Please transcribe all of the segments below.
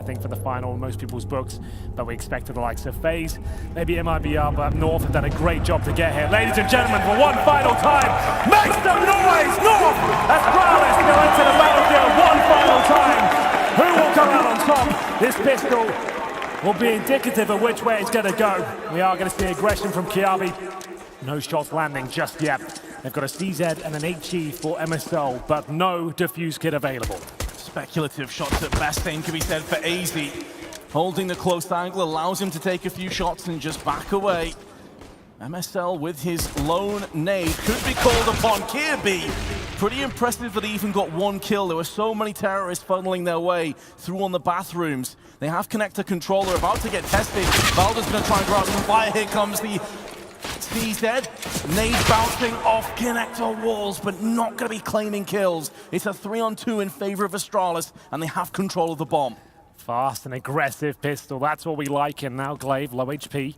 I think, for the final in most people's books, but we expected the likes of Faze, maybe MIBR, but North have done a great job to get here. Ladies and gentlemen, for one final time, make some noise! North, Astralis go into the battlefield one final time. Who will come out on top? This pistol will be indicative of which way it's going to go. We are going to see aggression from Kiabi. No shots landing just yet. They've got a CZ and an HE for MSL, but no defuse kit available. Speculative shots at best, same can be said for AZ. Holding the close angle allows him to take a few shots and just back away. MSL with his lone nade could be called upon. Kirby, pretty impressive that he even got one kill. There were so many terrorists funneling their way through on the bathrooms. They have connector controller about to get tested. Valda's going to try and grab some fire. Here comes the CZ. Nade bouncing off connector walls, but not going to be claiming kills. It's a 3-on-2 in favor of Astralis, and they have control of the bomb. Fast and aggressive pistol, that's what we like. And now Glaive, low HP,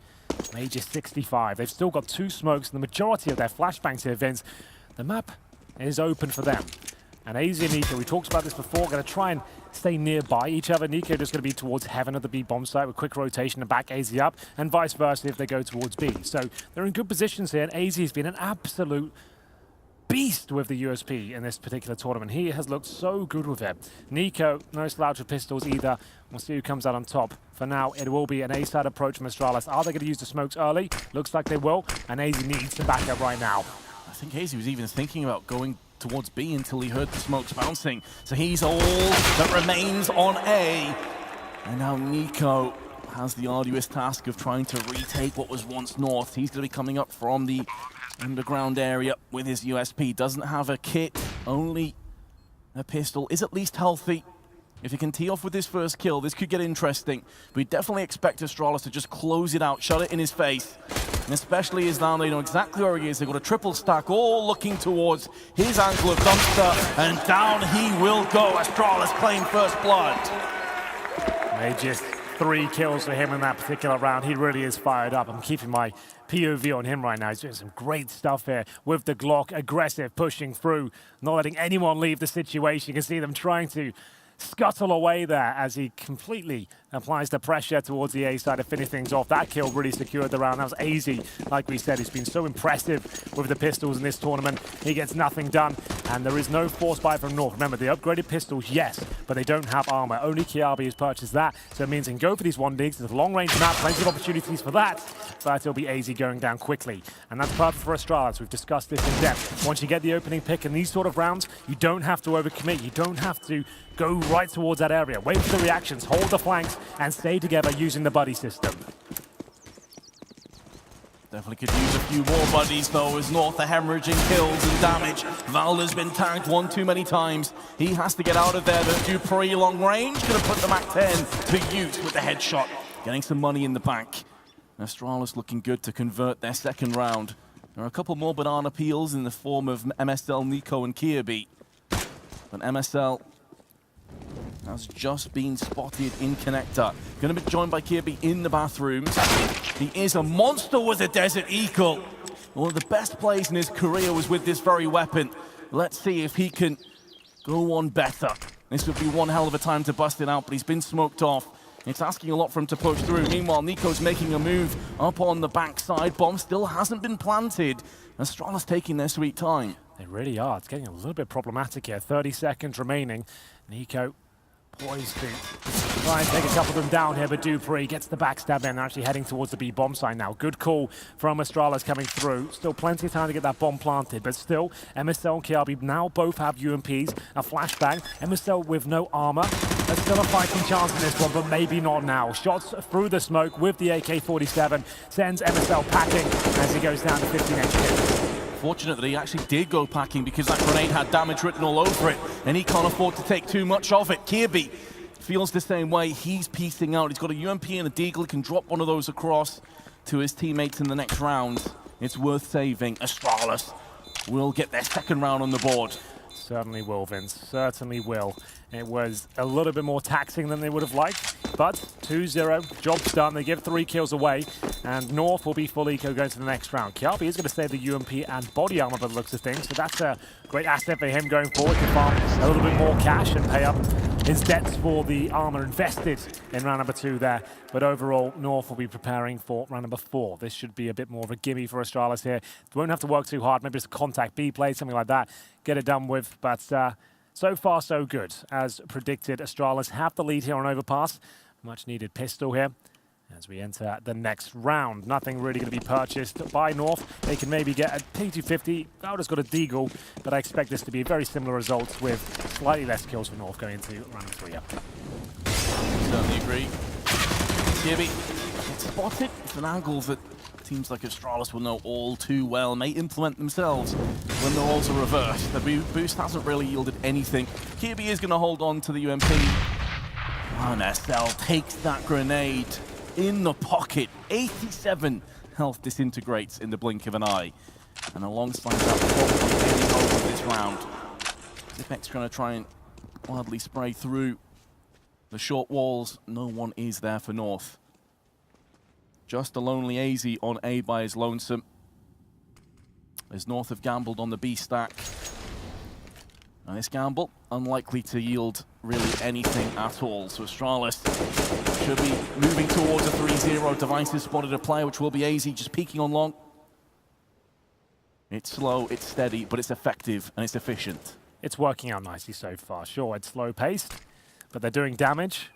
Mage is 65. They've still got 2 smokes, and the majority of their flashbangs here, Vince. The map is open for them. And AZ and Nico, we talked about this before, going to try and stay nearby each other. Nico just going to be towards heaven of the B bomb site with quick rotation and back AZ up, and vice versa if they go towards B. So they're in good positions here, and AZ has been an absolute beast with the USP in this particular tournament. He has looked so good with it. Nico, no slouch with pistols either. We'll see who comes out on top. For now, it will be an A-side approach from Astralis. Are they going to use the smokes early? Looks like they will, and AZ needs to back up right now. I think AZ was even thinking about going towards B until he heard the smokes bouncing. So he's all that remains on A. And now Nico has the arduous task of trying to retake what was once North. He's going to be coming up from the underground area with his USP. Doesn't have a kit, only a pistol. Is at least healthy. If he can tee off with his first kill, this could get interesting. We definitely expect Astralis to just close it out, shut it in his face. And especially as now they know exactly where he is. They've got a triple stack, all looking towards his angle of dumpster, and down he will go. Astralis claim first blood. They just 3 kills for him in that particular round. He really is fired up. I'm keeping my POV on him right now. He's doing some great stuff here with the Glock, aggressive, pushing through, not letting anyone leave the situation. You can see them trying to scuttle away there as he completely applies the pressure towards the A side to finish things off. That kill really secured the round. That was AZ, like we said. He's been so impressive with the pistols in this tournament. He gets nothing done, and there is no force buy from North. Remember, the upgraded pistols, yes, but they don't have armor. Only Kiabi has purchased that, so it means they can go for these 1-digs. There's a long-range map, plenty of opportunities for that, but it'll be AZ going down quickly. And that's perfect for Astralis. We've discussed this in depth. Once you get the opening pick in these sort of rounds, you don't have to overcommit. You don't have to go right towards that area. Wait for the reactions, hold the flanks, and stay together using the buddy system. Definitely could use a few more buddies though, as North are hemorrhaging kills and damage. Valda's been tagged one too many times. He has to get out of there. The Dupree long range gonna put the MAC-10 to use with the headshot. Getting some money in the bank. Astralis looking good to convert their second round. There are a couple more banana peels in the form of MSL, Nico, and Kirby. But MSL has just been spotted in connector. Going to be joined by Kirby in the bathrooms. He is a monster with a Desert Eagle. One of the best plays in his career was with this very weapon. Let's see if he can go on better. This would be one hell of a time to bust it out, but he's been smoked off. It's asking a lot for him to push through. Meanwhile, Nico's making a move up on the backside. Bomb still hasn't been planted. Astralis taking their sweet time. They really are. It's getting a little bit problematic here. 30 seconds remaining. Nico poised to try and take a couple of them down here, but Dupree gets the backstab in, actually heading towards the B bomb site now. Good call from Astralis coming through. Still plenty of time to get that bomb planted, but still, MSL and Kiabi now both have UMPs, a flashbang. MSL with no armor. There's still a fighting chance in this one, but maybe not now. Shots through the smoke with the AK-47 sends MSL packing as he goes down to 15 HP. Fortunate that he actually did go packing, because that grenade had damage written all over it, and he can't afford to take too much of it. Kirby feels the same way. He's piecing out. He's got a UMP and a deagle. He can drop one of those across to his teammates in the next round. It's worth saving. Astralis will get their second round on the board. Certainly will, Vince. Certainly will. It was a little bit more taxing than they would have liked, but 2-0, job's done. They give 3 kills away, and North will be full eco going to the next round. Kiabi is going to save the UMP and body armor by the looks of things, so that's a great asset for him going forward to farm a little bit more cash and pay up his debts for the armor invested in round number 2 there. But overall, North will be preparing for round number 4. This should be a bit more of a gimme for Astralis here. Won't have to work too hard, maybe just a contact B play, something like that. Get it done with, but so far so good. As predicted, Astralis have the lead here on overpass. Much needed pistol here. As we enter the next round, nothing really going to be purchased by North. They can maybe get a T250. Valda's got a deagle, but I expect this to be very similar results with slightly less kills for North going into round 3 up. Certainly agree. Gibby spotted. It's an angle that teams like Astralis will know all too well, may implement themselves when the roles are reversed. The boost hasn't really yielded anything. Kirby is going to hold on to the UMP. And SL takes that grenade in the pocket. 87 health disintegrates in the blink of an eye. And alongside that, probably getting over this round. Zipek's going to try and wildly spray through the short walls. No one is there for North. Just a lonely AZ on A by his lonesome. As North have gambled on the B stack. And this gamble, unlikely to yield really anything at all. So Astralis should be moving towards a 3-0. Devices spotted a player, which will be AZ, just peeking on long. It's slow, it's steady, but it's effective and it's efficient. It's working out nicely so far. Sure, it's slow-paced, but they're doing damage.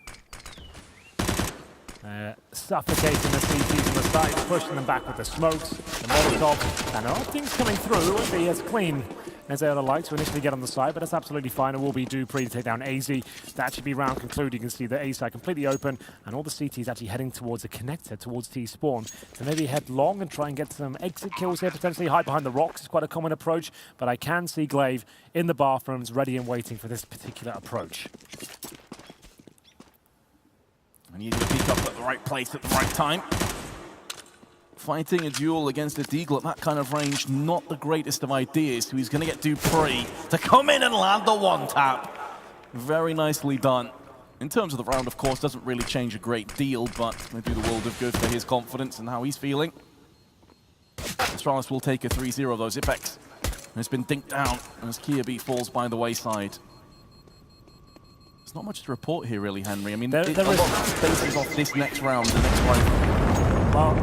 Suffocating the CTs on the side, pushing them back with the smokes, the Molotov, and things coming through. It won't be as clean as they would like to initially get on the side, but that's absolutely fine. It will be Dupree to take down AZ. That should be round concluded. You can see the A side completely open, and all the CTs actually heading towards a connector, towards T-spawn. So maybe head long and try and get some exit kills here, potentially hide behind the rocks is quite a common approach, but I can see Glaive in the bathrooms ready and waiting for this particular approach. And you need to peek up at the right place at the right time. Fighting a duel against a Deagle at that kind of range, not the greatest of ideas. So he's going to get Dupree to come in and land the one tap. Very nicely done. In terms of the round, of course, doesn't really change a great deal, but they do the world of good for his confidence and how he's feeling. Astralis will take a 3-0 though. Zipex has been dinked down as Kirby falls by the wayside. There's not much to report here, really, Henry. I mean, there is a lot of spaces off this next round, the next round. Well,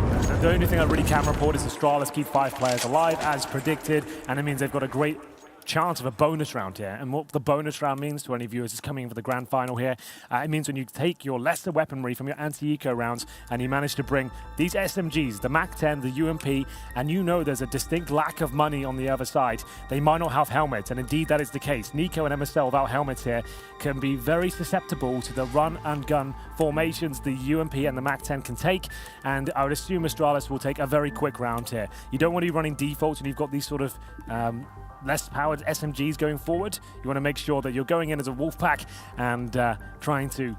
the only thing I really can report is Astralis keep 5 players alive, as predicted, and it means they've got a great chance of a bonus round here. And what the bonus round means to any viewers is coming in for the grand final here. It means when you take your lesser weaponry from your anti-eco rounds and you manage to bring these SMGs, the MAC-10, the UMP, and you know there's a distinct lack of money on the other side. They might not have helmets, and indeed that is the case. Nico and MSL without helmets here can be very susceptible to the run and gun formations the UMP and the MAC-10 can take, and I would assume Astralis will take a very quick round here. You don't want to be running defaults when you've got these sort of less powered SMGs going forward. You want to make sure that you're going in as a wolf pack and trying to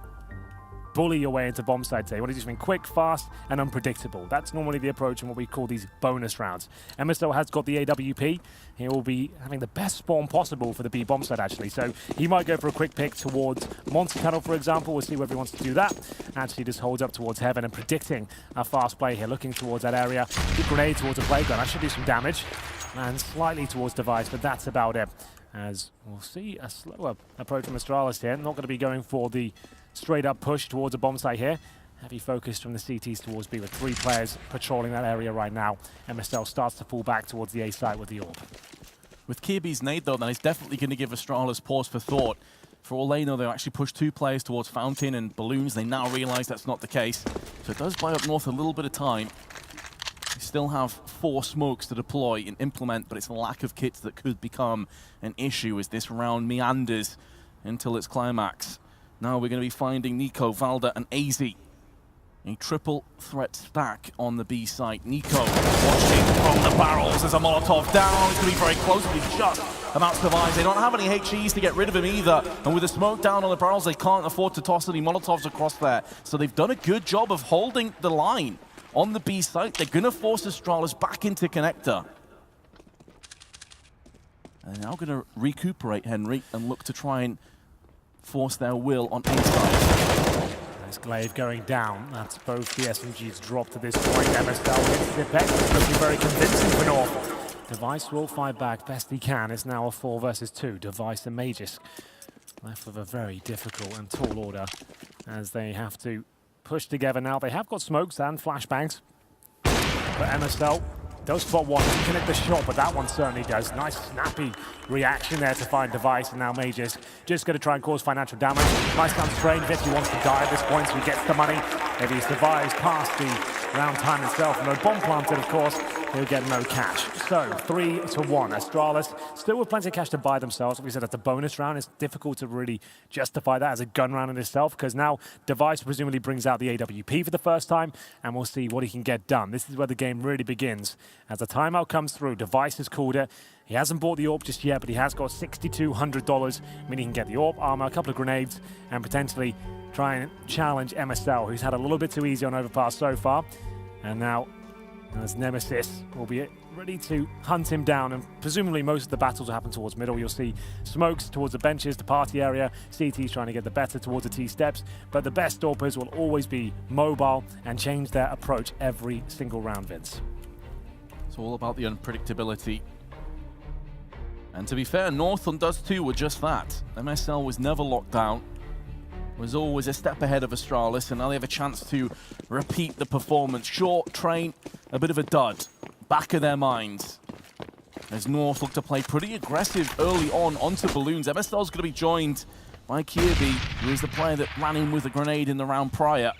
bully your way into bomb sites. You want to do something quick, fast, and unpredictable. That's normally the approach in what we call these bonus rounds. MSL has got the AWP. He will be having the best spawn possible for the B bomb site, actually. So he might go for a quick pick towards Monster Tunnel, for example. We'll see whether he wants to do that. Actually just holds up towards Heaven and predicting a fast play here, looking towards that area. Good grenade towards a playground. That should do some damage. And slightly towards Device, but that's about it. As we'll see a slower approach from Astralis here. Not going to be going for the straight-up push towards a bomb site here. Heavy focus from the CTs towards B with 3 players patrolling that area right now. MSL starts to fall back towards the A site with the orb. With Kirby's nade, though, then it's definitely going to give Astralis pause for thought. For all they know, they'll actually push 2 players towards Fountain and Balloons. They now realize that's not the case. So it does buy up North a little bit of time. They still have 4 smokes to deploy and implement, but it's the lack of kits that could become an issue as this round meanders until its climax. Now we're going to be finding Nico, Valda, and AZ. A triple threat stack on the B site. Nico watching from the barrels as a Molotov down. He's going to be very close, but he's just about to survive. They don't have any HEs to get rid of him either. And with the smoke down on the barrels, they can't afford to toss any Molotovs across there. So they've done a good job of holding the line on the B site. They're going to force Astralis back into connector. And they're now going to recuperate, Henry, and look to try and force their will on A side. There's Glaive going down. That's both the SMGs dropped to this point. MSL hits the back. It's looking very convincing for North. Device will fight back best he can. It's now a 4 versus 2. Device and Magus left with a very difficult and tall order as they have to push together now. They have got smokes and flashbangs, but MSL does spot one, doesn't connect the shot, but that one certainly does. Nice snappy reaction there to find Device, and now Mages just going to try and cause financial damage. Nice down strain. Vicky wants to die at this point, so he gets the money. If he survives past the round time itself, no bomb planted, of course, he'll get no cash. So 3-1. Astralis still with plenty of cash to buy themselves. Like we said, at the bonus round, it's difficult to really justify that as a gun round in itself, because now Device presumably brings out the AWP for the first time, and we'll see what he can get done. This is where the game really begins. As the timeout comes through, Device has called it. He hasn't bought the AWP just yet, but he has got $6,200, meaning he can get the AWP, armor, a couple of grenades, and potentially try and challenge MSL, who's had a little bit too easy on overpass so far. And now, as Nemesis will be ready to hunt him down, and presumably most of the battles will happen towards middle. You'll see smokes towards the benches, the party area, CT's trying to get the better towards the T-steps, but the best AWPers will always be mobile and change their approach every single round, Vince. It's all about the unpredictability. And to be fair, Northland does too with just that. MSL was never locked down, was always a step ahead of Astralis, and now they have a chance to repeat the performance. Short train, a bit of a dud, back of their minds. As North look to play pretty aggressive early on onto balloons. MSL's going to be joined by Kirby, who is the player that ran in with a grenade in the round prior.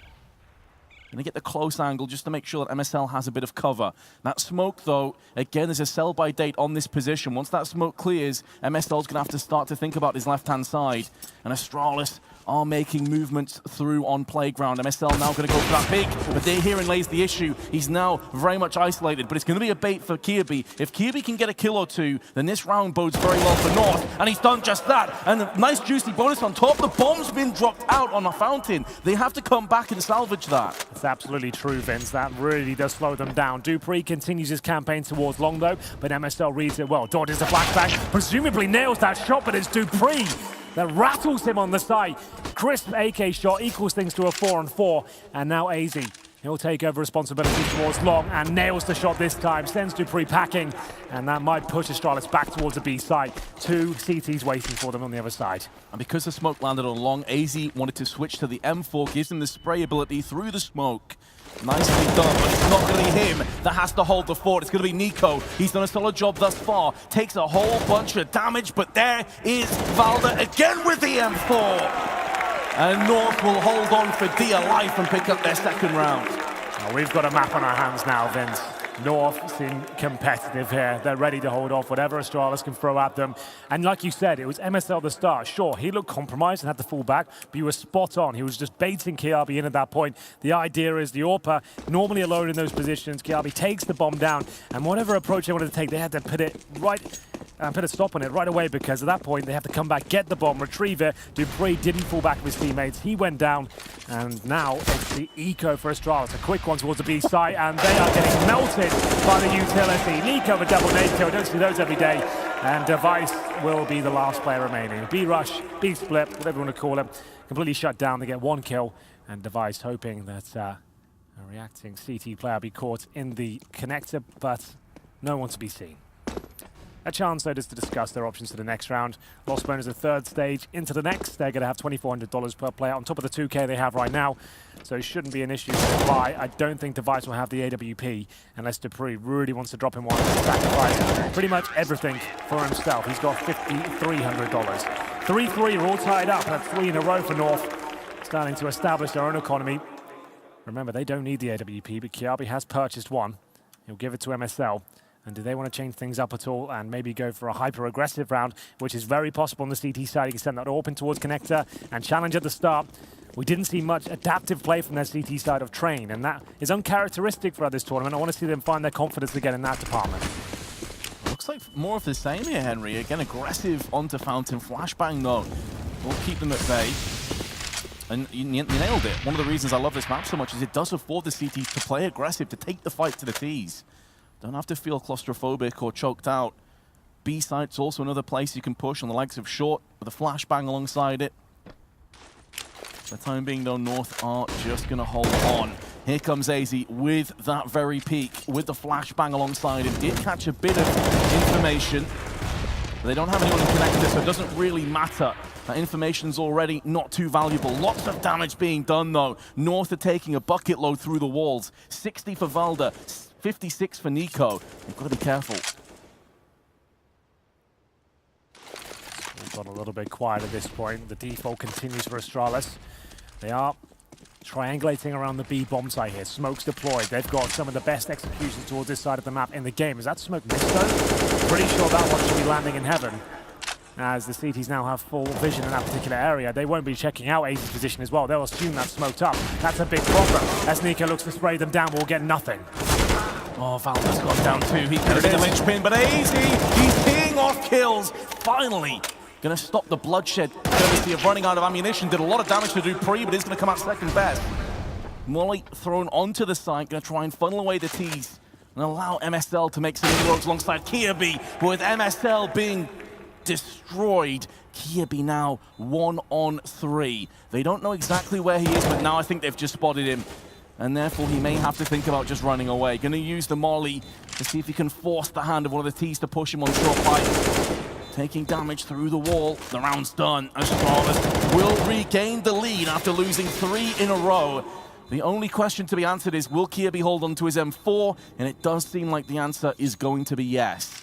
Going to get the close angle just to make sure that MSL has a bit of cover. That smoke, though, again, there's a sell-by date on this position. Once that smoke clears, MSL's going to have to start to think about his left-hand side. And Astralis are making movements through on playground. MSL now going to go for that big, but there herein lays the issue. He's now very much isolated, but it's going to be a bait for Kirby. If Kirby can get a kill or two, then this round bodes very well for North, and he's done just that. And a nice juicy bonus on top. The bomb's been dropped out on a fountain. They have to come back and salvage that. That's absolutely true, Vince. That really does slow them down. Dupree continues his campaign towards long, though, but MSL reads it well. Dodges the flashbang, presumably nails that shot, but it's Dupree that rattles him on the side. Crisp AK shot equals things to a 4-on-4, and now AZ, he'll take over responsibility towards long and nails the shot this time, sends Dupree packing, and that might push Astralis back towards the B side. Two CTs waiting for them on the other side. And because the smoke landed on long, AZ wanted to switch to the M4, gives him the spray ability through the smoke. Nicely done, but it's not going to be him that has to hold the fort. It's going to be Nico. He's done a solid job thus far. Takes a whole bunch of damage, but there is Valda again with the M4. And North will hold on for dear life and pick up their second round. Well, we've got a map on our hands now, Vince. North seem competitive here. They're ready to hold off whatever Astralis can throw at them. And like you said, it was MSL the start. Sure, he looked compromised and had to fall back, but he was spot on. He was just baiting Kiabi in at that point. The idea is the AWPer, normally alone in those positions, Kiabi takes the bomb down, and whatever approach they wanted to take, they had to put it right and put a stop on it right away, because at that point they have to come back, get the bomb, retrieve it. Dupree didn't fall back with his teammates. He went down, and now it's the eco for Astralis. A quick one towards the B side, and they are getting melted by the utility. Nico with double nade kill. Don't see those every day. And Device will be the last player remaining. B rush, B split, whatever you want to call it. Completely shut down. They get one kill, and Device hoping that a reacting CT player be caught in the connector, but no one to be seen. A chance, though, is to discuss their options for the next round. Lost bonus the third stage into the next. They're going to have $2,400 per player on top of the 2K they have right now. So it shouldn't be an issue to buy. I don't think Device will have the AWP unless Dupree really wants to drop him one and sacrifice pretty much everything for himself. He's got $5,300. 3-3 are all tied up. That's 3 in a row for North, starting to establish their own economy. Remember, they don't need the AWP, but Kiabi has purchased one. He'll give it to MSL. And do they want to change things up at all and maybe go for a hyper-aggressive round, which is very possible on the CT side. You can send that open towards connector and challenge at the start. We didn't see much adaptive play from their CT side of Train, and that is uncharacteristic for this tournament. I want to see them find their confidence again in that department. Looks like more of the same here, Henry. Again, aggressive onto Fountain. Flashbang, though, will keep them at bay. And you nailed it. One of the reasons I love this map so much is it does afford the CTs to play aggressive, to take the fight to the Ts. Don't have to feel claustrophobic or choked out. B site's also another place you can push on the likes of Short with a flashbang alongside it. For the time being, though, North are just going to hold on. Here comes AZ with that very peak, with the flashbang alongside him. Did catch a bit of information. They don't have anyone in connector, so it doesn't really matter. That information's already not too valuable. Lots of damage being done, though. North are taking a bucket load through the walls. 60 for Valda, 56 for Nico. You've got to be careful. We've got a little bit quiet at this point. The default continues for Astralis. They are triangulating around the B bomb site here. Smoke's deployed. They've got some of the best executions towards this side of the map in the game. Is that smoke missed though? Pretty sure that one should be landing in heaven. As the CTs now have full vision in that particular area, they won't be checking out Ace's position as well. They'll assume that's smoked up. That's a big problem. As Nico looks to spray them down, we'll get nothing. Oh, Valda's gone down too. He could have been the linchpin, but Ace, he's teeing off kills. Finally, going to stop the bloodshed courtesy of running out of ammunition. Did a lot of damage to Dupree, but he's going to come out second best. Molly thrown onto the side, going to try and funnel away the T's and allow MSL to make some inroads alongside Kiabi, but with MSL being destroyed, Kiabi now 1 on 3. They don't know exactly where he is, but now I think they've just spotted him. And therefore, he may have to think about just running away. Going to use the Molly to see if he can force the hand of one of the T's to push him on short fight. Taking damage through the wall. The round's done. Astralis will regain the lead after losing 3 in a row. The only question to be answered is, will Kiabi hold on to his M4? And it does seem like the answer is going to be yes.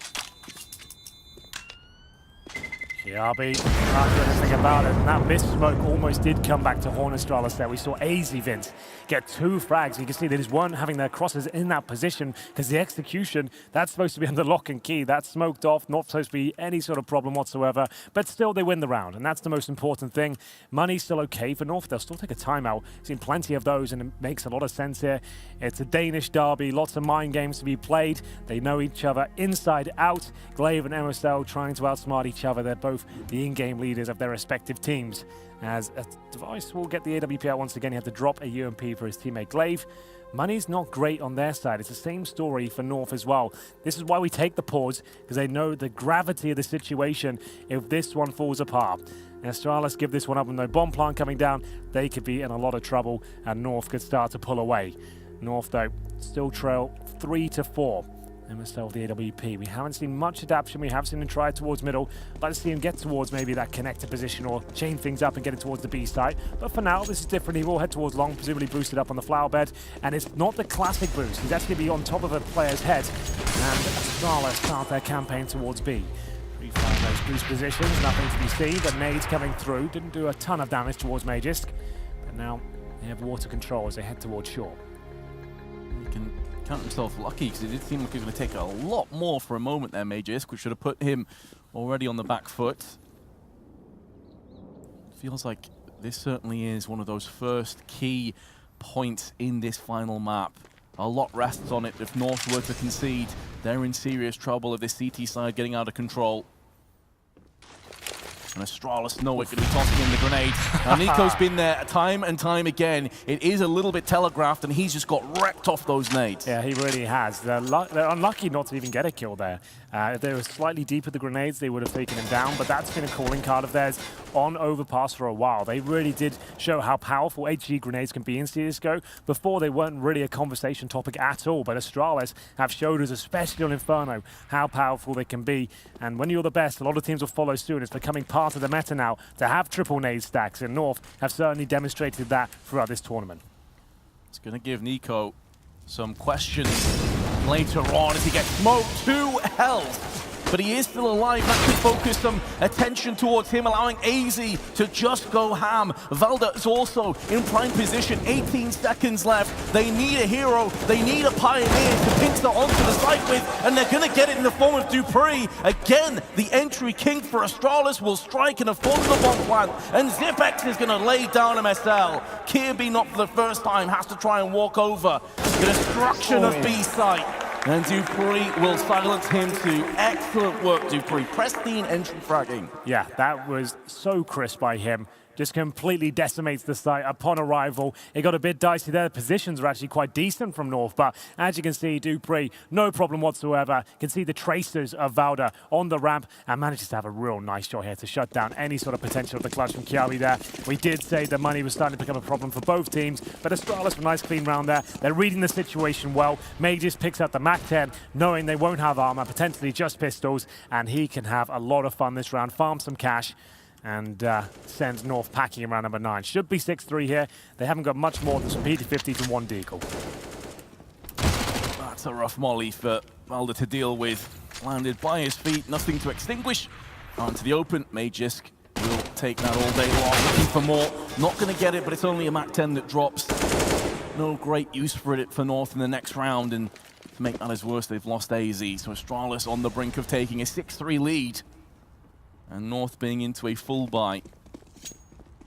Kiabi can't do anything about it, and that missed smoke almost did come back to Horn Astralis there. We saw AZ Vince get 2 frags. You can see they just weren't having their crosses in that position because the execution, that's supposed to be under lock and key. That's smoked off, not supposed to be any sort of problem whatsoever, but still they win the round, and that's the most important thing. Money's still okay for North. They'll still take a timeout. Seen plenty of those, and it makes a lot of sense here. It's a Danish derby, lots of mind games to be played. They know each other inside out. Glaive and MSL trying to outsmart each other. They're both the in-game leaders of their respective teams. As a device will get the AWP out once again, he had to drop a UMP for his teammate Glaive. Money's not great on their side. It's the same story for North as well. This is why we take the pause, because they know the gravity of the situation if this one falls apart. And Astralis give this one up with no bomb plant coming down, they could be in a lot of trouble, and North could start to pull away. North, though, still trail 3-4. MSL the AWP. We haven't seen much adaptation. We have seen him try towards middle. I'd like to see him get towards maybe that connector position or chain things up and get it towards the B side. But for now, this is different. He will head towards long, presumably boosted up on the flower bed. And it's not the classic boost. He's actually be on top of a player's head. And Astralis start their campaign towards B. Refine those boost positions. Nothing to be seen, but nades coming through. Didn't do a ton of damage towards Magisk. But now they have water control as they head towards shore. You can count himself lucky, because it did seem like he was going to take a lot more for a moment there, Magisk, which should have put him already on the back foot. Feels like this certainly is one of those first key points in this final map. A lot rests on it. If North were to concede, they're in serious trouble if this CT side getting out of control. And Astralis know it, going to be tossing in the grenade. Now, Nico's been there time and time again. It is a little bit telegraphed, and he's just got wrecked off those nades. Yeah, he really has. They're unlucky not to even get a kill there. If they were slightly deeper the grenades, they would have taken him down, but that's been a calling card of theirs on Overpass for a while. They really did show how powerful HG grenades can be in CSGO. Before, they weren't really a conversation topic at all, but Astralis have showed us, especially on Inferno, how powerful they can be. And when you're the best, a lot of teams will follow soon. It's becoming part of the meta now to have triple nade stacks, and North have certainly demonstrated that throughout this tournament. It's going to give Nico some questions later on as he gets smoked to health. But he is still alive. That could focus some attention towards him, allowing AZ to just go ham. Valda is also in prime position. 18 seconds left. They need a hero. They need a pioneer to pinch that onto the site with, and they're going to get it in the form of Dupree. Again, the entry king for Astralis will strike in a formidable bomb plant, and Zipex is going to lay down MSL. Kirby, not for the first time, has to try and walk over the destruction of B site. And Dupree will silence him to excellent work, Dupree. Pristine entry fragging. Yeah, that was so crisp by him. just completely decimates the site upon arrival. It got a bit dicey there. The positions are actually quite decent from North, but as you can see, Dupree, no problem whatsoever. You can see the tracers of Valda on the ramp and manages to have a real nice shot here to shut down any sort of potential of the clutch from Kiabi there. We did say the money was starting to become a problem for both teams, but Astralis with a nice clean round there. They're reading the situation well. Mages picks up the Mac-10, knowing they won't have armor, potentially just pistols, and he can have a lot of fun this round, farm some cash, and sends North packing around number 9. Should be 6-3 here. They haven't got much more than some PT-50s and 1 deagle. That's a rough molly for Valda to deal with. Landed by his feet, nothing to extinguish. Onto the open, Magisk will take that all day long, looking for more. Not going to get it, but it's only a Mac-10 that drops. No great use for it for North in the next round, and to make matters worse, they've lost AZ. So Astralis on the brink of taking a 6-3 lead, and North being into a full buy.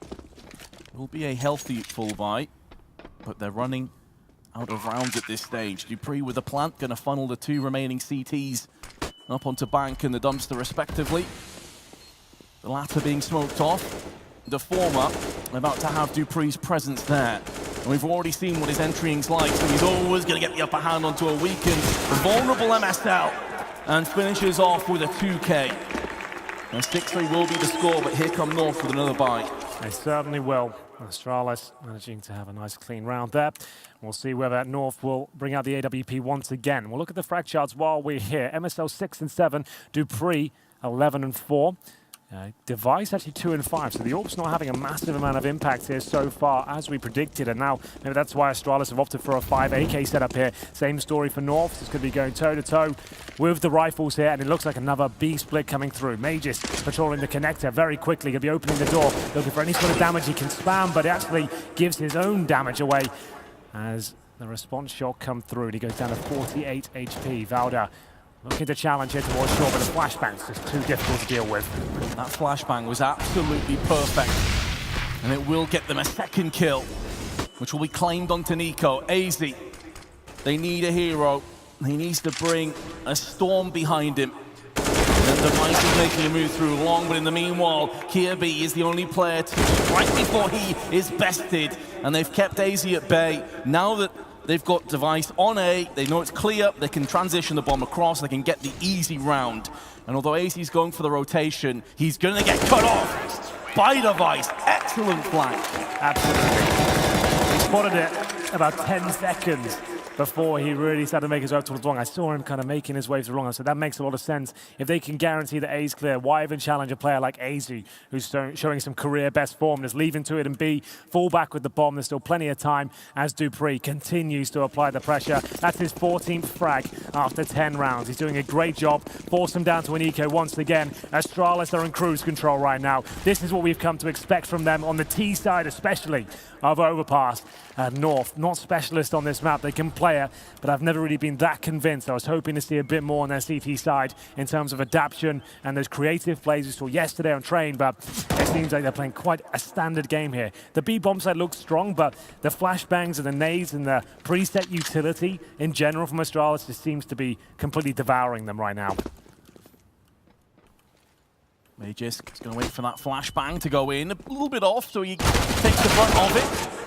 It will be a healthy full buy, but they're running out of rounds at this stage. Dupree with the plant, going to funnel the 2 remaining CTs up onto bank and the dumpster respectively. The latter being smoked off. The former about to have Dupree's presence there. And we've already seen what his entrying's like, so he's always going to get the upper hand onto a weakened, vulnerable MSL, and finishes off with a 2K. And 6-3 will be the score, but here come North with another bite. They certainly will. Astralis managing to have a nice clean round there. We'll see whether North will bring out the AWP once again. We'll look at the frag charts while we're here. MSL 6 and 7, Dupree 11 and 4. Device actually 2 and 5, so the AWP's not having a massive amount of impact here so far as we predicted, and now maybe that's why Astralis have opted for a 5 AK setup here. Same story for North. This could be going toe-to-toe with the rifles here, and it looks like another B split coming through. Mages patrolling the connector very quickly, going to be opening the door, looking for any sort of damage he can spam, but it actually gives his own damage away as the response shot come through, and he goes down to 48 HP. Valda looking to challenge here towards shore, but the flashbang's just too difficult to deal with. That flashbang was absolutely perfect, and it will get them a second kill, which will be claimed onto Nico. AZ, they need a hero. He needs to bring a storm behind him. And Device is making a move through long, but in the meanwhile, Kiabi is the only player to strike before he is bested, and they've kept AZ at bay. Now that they've got Device on A, they know it's clear, they can transition the bomb across, they can get the easy round. And although AZ's going for the rotation, he's going to get cut off by Device. Excellent flank. Absolutely. He spotted it about 10 seconds before he really started to make his way towards long. I saw him kind of making his way through long, so that makes a lot of sense. If they can guarantee that A's clear, why even challenge a player like AZ, who's showing some career best form, just leaving to it and B, fall back with the bomb. There's still plenty of time as Dupree continues to apply the pressure. That's his 14th frag after 10 rounds. He's doing a great job. Force him down to an eco once again. Astralis are in cruise control right now. This is what we've come to expect from them on the T side, especially of Overpass. North, not specialist on this map. They can play it, but I've never really been that convinced. I was hoping to see a bit more on their CT side in terms of adaptation and those creative plays we saw yesterday on Train, but it seems like they're playing quite a standard game here. The B-bomb side looks strong, but the flashbangs and the nades and the preset utility in general from Astralis just seems to be completely devouring them right now. Magisk is going to wait for that flashbang to go in. A little bit off, so he takes the brunt of it.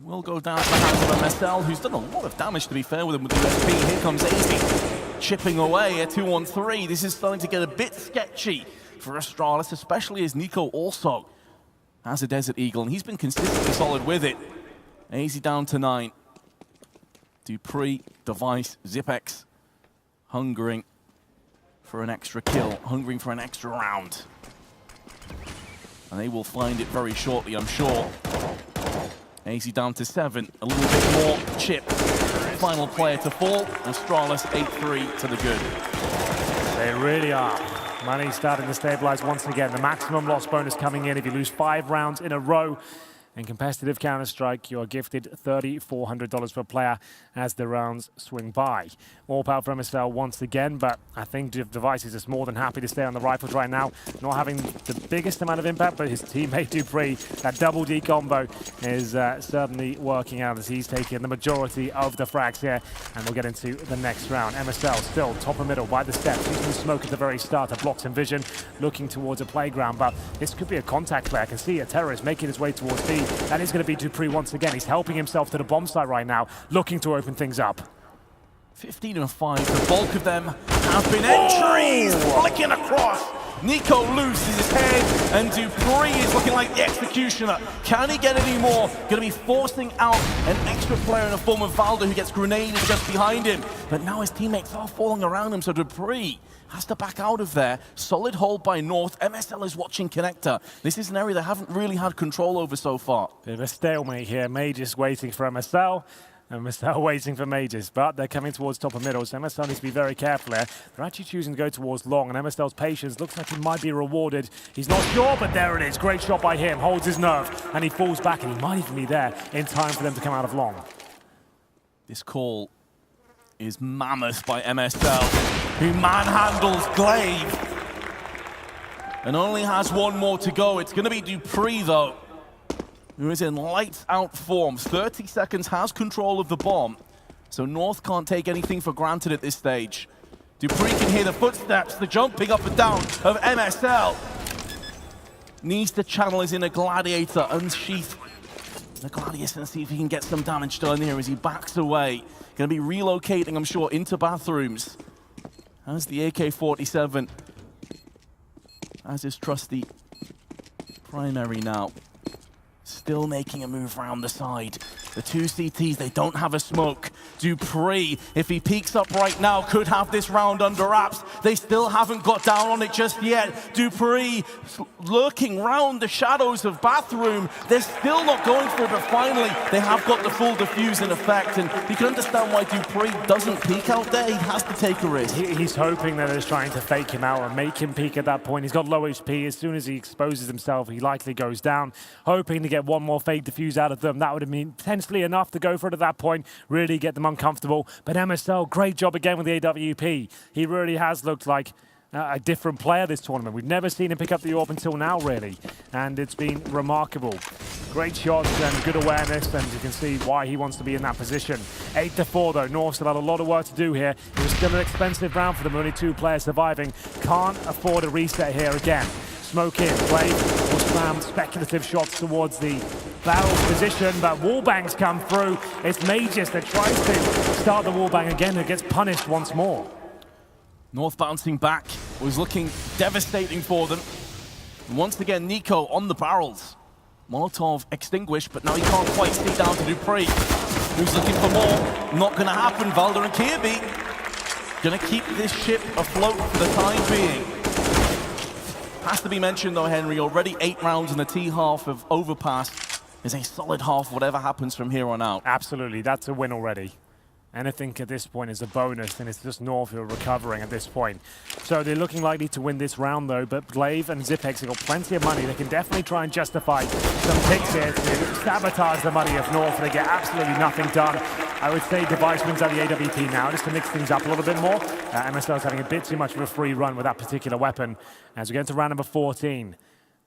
Will go down to the hands of MSL, who's done a lot of damage, to be fair, with him with the USP. Here comes AZ, chipping away at 2-on-3. This is starting to get a bit sketchy for Astralis, especially as Nico also has a Desert Eagle, and he's been consistently solid with it. AZ down to 9. Dupree, Device, Zipex, hungering for an extra kill, hungering for an extra round. And they will find it very shortly, I'm sure. AZ down to 7, a little bit more chip. Final player to fall, Astralis 8-3 to the good. They really are. Money starting to stabilize once again. The maximum loss bonus coming in if you lose 5 rounds in a row. In competitive Counter-Strike, you are gifted $3,400 per player as the rounds swing by. All power for MSL once again, but I think Device is just more than happy to stay on the rifles right now. Not having the biggest amount of impact, but his teammate Dupree, that double D combo is certainly working out as he's taking the majority of the frags here. And we'll get into the next round. MSL still top and middle by the steps, using the smoke at the very start to block some vision, looking towards a playground, but this could be a contact play. I can see a terrorist making his way towards B. That is going to be Dupree once again. He's helping himself to the bomb site right now, looking to open things up. 15 and 5, the bulk of them have been entries, flicking across. Nico loses his head, and Dupree is looking like the executioner. Can he get any more? Going to be forcing out an extra player in the form of Valdo, who gets grenaded just behind him. But now his teammates are falling around him, so Dupree has to back out of there. Solid hold by North. MSL is watching Connector. This is an area they haven't really had control over so far. Bit of a stalemate here. Mages waiting for MSL. And MSL waiting for Mages, but they're coming towards top and middle, so MSL needs to be very careful here. They're actually choosing to go towards long, and MSL's patience looks like he might be rewarded. He's not sure, but there it is. Great shot by him, holds his nerve, and he falls back, and he might even be there in time for them to come out of long. This call is mammoth by MSL, who manhandles Glaive and only has one more to go. It's going to be Dupree, though, who is in lights-out form. 30 seconds, has control of the bomb, so North can't take anything for granted at this stage. Dupree can hear the footsteps, the jumping up and down of MSL. Needs to channel his inner gladiator, unsheath the gladius, and see if he can get some damage done here as he backs away. Going to be relocating, I'm sure, into bathrooms. As the AK-47, as his trusty primary now. Still making a move around the side. The two CTs, they don't have a smoke. Dupree, if he peeks up right now, could have this round under wraps. They still haven't got down on it just yet. Dupree lurking round the shadows of bathroom. They're still not going for it, but finally they have got the full defuse in effect. And you can understand why Dupree doesn't peek out there. He has to take a risk. He's hoping that it's trying to fake him out and make him peek at that point. He's got low HP. As soon as he exposes himself, he likely goes down, hoping to get one more fake defuse out of them. That would have been potentially enough to go for it at that point, really get them uncomfortable. But MSL, great job again with the AWP. He really has looked like a different player this tournament. We've never seen him pick up the AWP until now, really, and it's been remarkable. Great shots and good awareness, and you can see why he wants to be in that position. 8-4 though. North still had a lot of work to do here. It was still an expensive round for them, only 2 players surviving. Can't afford a reset here again. Smoke in, Blade will slam speculative shots towards the barrel position, but wallbangs come through. It's Mages that tries to start the wallbang again and gets punished once more. North bouncing back was looking devastating for them. And once again, Nico on the barrels. Molotov extinguished, but now he can't quite stay down to Dupree, who's looking for more. Not going to happen. Valder and Kirby going to keep this ship afloat for the time being. Has to be mentioned though, Henry, already 8 rounds in the T half of Overpass is a solid half, whatever happens from here on out. Absolutely, that's a win already. Anything at this point is a bonus, and it's just North who are recovering at this point. So they're looking likely to win this round though, but Glaive and Zipex have got plenty of money. They can definitely try and justify some picks here to sabotage the money of North. They get absolutely nothing done. I would say Device wins out the AWP now, just to mix things up a little bit more. MSL is having a bit too much of a free run with that particular weapon. As we get into round number 14,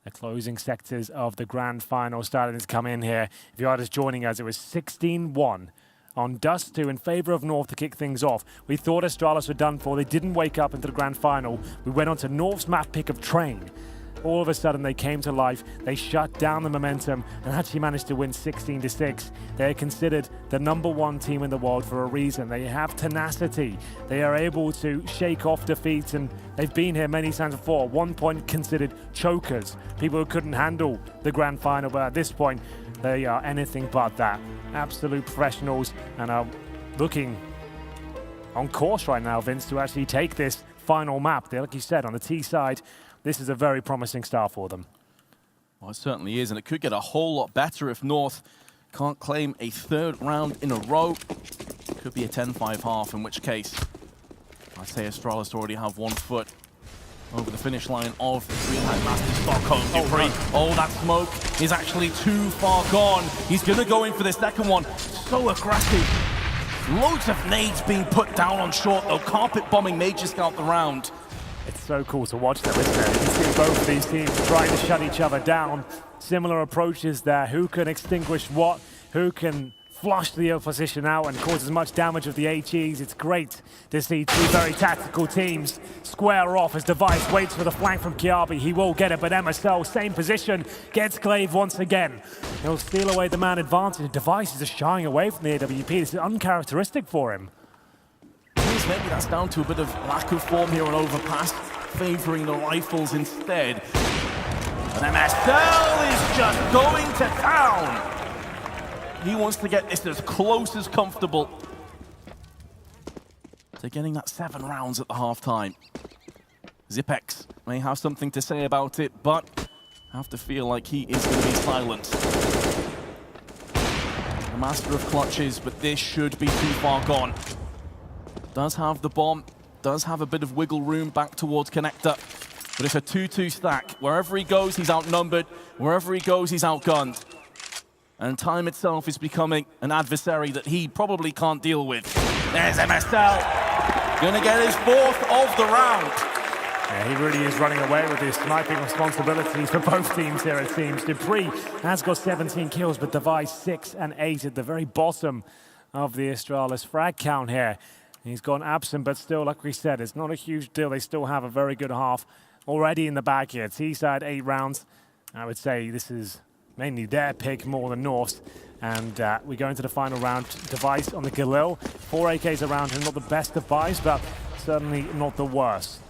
the closing sectors of the grand final starting to come in here. If you are just joining us, it was 16-1 on Dust 2 in favor of North to kick things off. We thought Astralis were done for. They didn't wake up into the grand final. We went on to North's map pick of Train. All of a sudden, they came to life. They shut down the momentum and actually managed to win 16-6. They're considered the #1 team in the world for a reason. They have tenacity. They are able to shake off defeats, and they've been here many times before. At one point, considered chokers, people who couldn't handle the grand final, but at this point, they are anything but that. Absolute professionals, and are looking on course right now, Vince, to actually take this final map. Like you said, on the T side, this is a very promising start for them. Well, it certainly is, and it could get a whole lot better if North can't claim a 3rd round in a row. Could be a 10-5 half, in which case I'd say Astralis already have 1 foot over the finish line of the DreamHack Master Stockholm. Dupree. Oh, that smoke is actually too far gone. He's going to go in for the second one. So aggressive. Loads of nades being put down on short, though. Carpet bombing Major Scout the round. It's so cool to watch them, isn't it? You can see both of these teams trying to shut each other down. Similar approaches there. Who can extinguish what? Who can flush the opposition out and cause as much damage with the HEs? It's great to see two very tactical teams square off as Device waits for the flank from Kiabi. He will get it, but MSL, same position, gets Glaive once again. He'll steal away the man advantage. Device is just shying away from the AWP. This is uncharacteristic for him. Maybe that's down to a bit of lack of form here on overpass, favoring the rifles instead. And MSL is just going to town. He wants to get this as close as comfortable to getting that 7 rounds at the halftime. Zipex may have something to say about it, but I have to feel like he is going to be silenced. The master of clutches, but this should be too far gone. Does have the bomb, does have a bit of wiggle room back towards connector, but it's a 2-2 stack. Wherever he goes, he's outnumbered. Wherever he goes, he's outgunned. And time itself is becoming an adversary that he probably can't deal with. There's MSL, gonna get his 4th of the round. Yeah, he really is running away with his sniping responsibilities for both teams here, it seems. Dupree has got 17 kills, but Device 6 and 8 at the very bottom of the Astralis frag count here. He's gone absent, but still, like we said, it's not a huge deal. They still have a very good half already in the bag here. T-side 8 rounds. I would say this is mainly their pick more than North's. And we go into the final round. Device on the Galil. 4 AKs around him, not the best of buys, but certainly not the worst.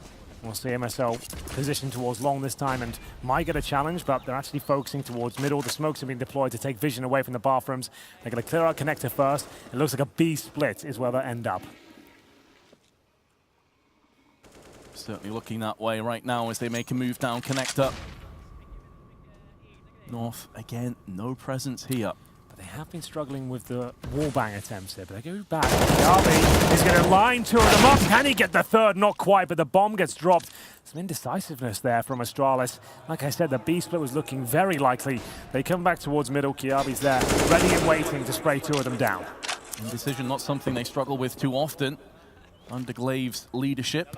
We'll see MSL positioned towards long this time and might get a challenge, but they're actually focusing towards middle. The smokes have been deployed to take vision away from the bathrooms. They're going to clear out connector first. It looks like a B split is where they'll end up. Certainly looking that way right now as they make a move down connector. North, again, no presence here. But they have been struggling with the wallbang attempts there, but they go back. Kiabi is going to line 2 of them up. Can he get the 3rd? Not quite, but the bomb gets dropped. Some indecisiveness there from Astralis. Like I said, the B split was looking very likely. They come back towards middle. Kiabi's there, ready and waiting to spray 2 of them down. Indecision, not something they struggle with too often under Glaive's leadership.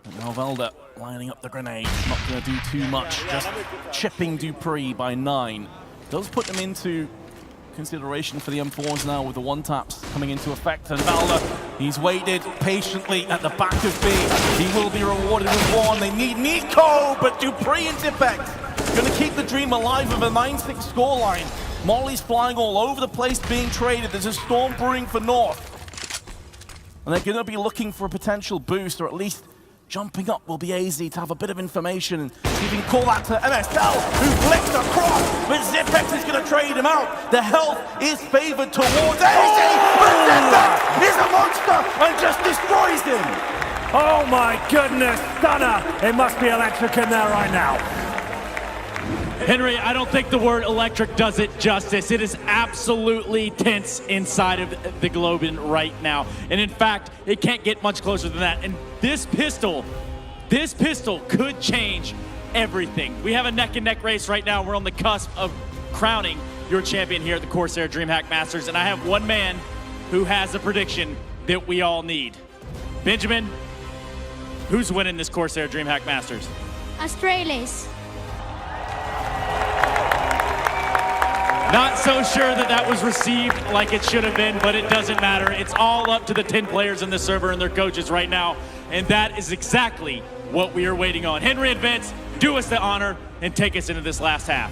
And now Velda lining up the grenade, not going to do too much, just chipping Dupree by 9. Does put them into consideration for the M4s now with the 1-taps coming into effect. And Velda, he's waited patiently at the back of B. He will be rewarded with 1. They need Nico, but Dupree and Zipex going to keep the dream alive with a 9-6 scoreline. Molly's flying all over the place being traded. There's a storm brewing for North. And they're going to be looking for a potential boost, or at least jumping up will be AZ to have a bit of information. And you can call that to MSL, who flicks across, but Zipex is going to trade him out. The health is favored towards AZ, but Zipex is a monster and just destroys him. Oh my goodness, stunner! It must be electric in there right now. Henry, I don't think the word electric does it justice. It is absolutely tense inside of the Globen right now. And in fact, it can't get much closer than that. And this pistol could change everything. We have a neck-and-neck race right now. We're on the cusp of crowning your champion here at the Corsair DreamHack Masters. And I have one man who has a prediction that we all need. Benjamin, who's winning this Corsair DreamHack Masters? Astralis. Not so sure that that was received like it should have been, but it doesn't matter. It's all up to the 10 players in the server and their coaches right now, and that is exactly what we are waiting on. Henry and Vince, do us the honor and take us into this last half.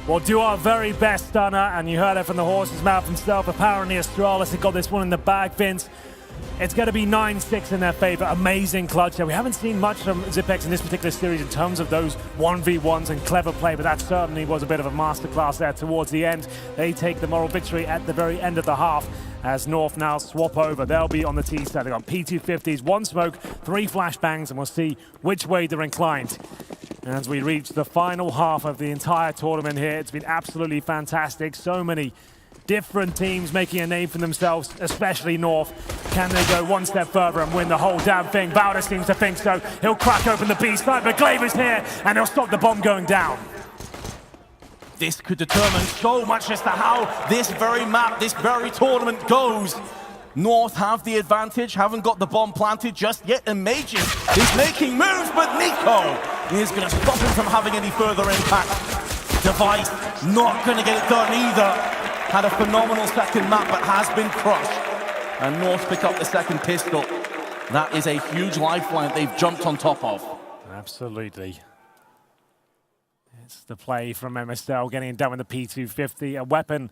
We'll do our very best, Stunner, and you heard it from the horse's mouth himself. Apparently Astralis had got this one in the bag, Vince. It's going to be 9-6 in their favor. Amazing clutch there. We haven't seen much from Zipex in this particular series in terms of those 1v1s and clever play, but that certainly was a bit of a masterclass there towards the end. They take the moral victory at the very end of the half as North now swap over. They'll be on the T side. They've got P250s, 1 smoke, 3 flashbangs, and we'll see which way they're inclined. As we reach the final half of the entire tournament here, it's been absolutely fantastic. So many Different teams making a name for themselves, especially North. Can they go one step further and win the whole damn thing? Bowder seems to think so. He'll crack open the B side, but Glaver's here, and he'll stop the bomb going down. This could determine so much as to how this very map, this very tournament goes. North have the advantage, haven't got the bomb planted just yet, and Mages is making moves, but Nico is going to stop him from having any further impact. Device not going to get it done either. Had a phenomenal second map, but has been crushed. And North pick up the second pistol. That is a huge lifeline they've jumped on top of. Absolutely. It's the play from MSL, getting it done with the P250, a weapon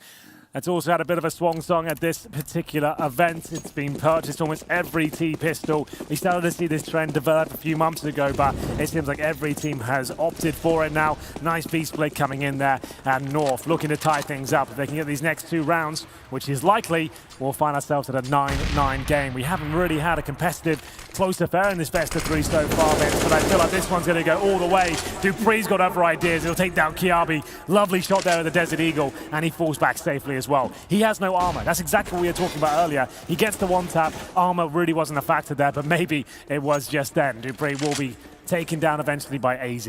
that's also had a bit of a swan song at this particular event. It's been purchased almost every T-pistol. We started to see this trend develop a few months ago, but it seems like every team has opted for it now. Nice B-split coming in there, and North looking to tie things up. If they can get these next 2 rounds, which is likely, we'll find ourselves at a 9-9 game. We haven't really had a competitive, close affair in this best of 3 so far, Vince, but I feel like this one's going to go all the way. Dupree's got other ideas. He'll take down Kiabi. Lovely shot there with the Desert Eagle, and he falls back safely as well. He has no armor. That's exactly what we were talking about earlier. He gets the one tap. Armor really wasn't a factor there, but maybe it was just then. Dupree will be taken down eventually by AZ.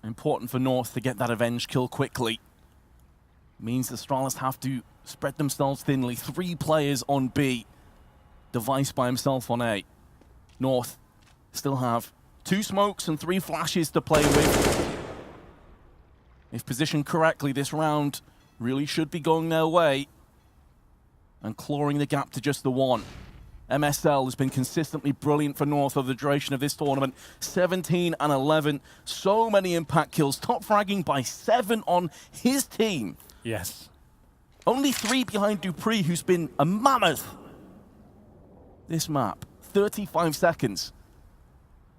Important for North to get that avenge kill quickly. Means the Astralis have to spread themselves thinly. 3 players on B. Device by himself on A. North still have 2 smokes and 3 flashes to play with. If positioned correctly, this round really should be going their way and clawing the gap to just the 1. MSL has been consistently brilliant for North over the duration of this tournament. 17 and 11. So many impact kills. Top fragging by 7 on his team. Yes. Only 3 behind Dupree, who's been a mammoth. This map, 35 seconds.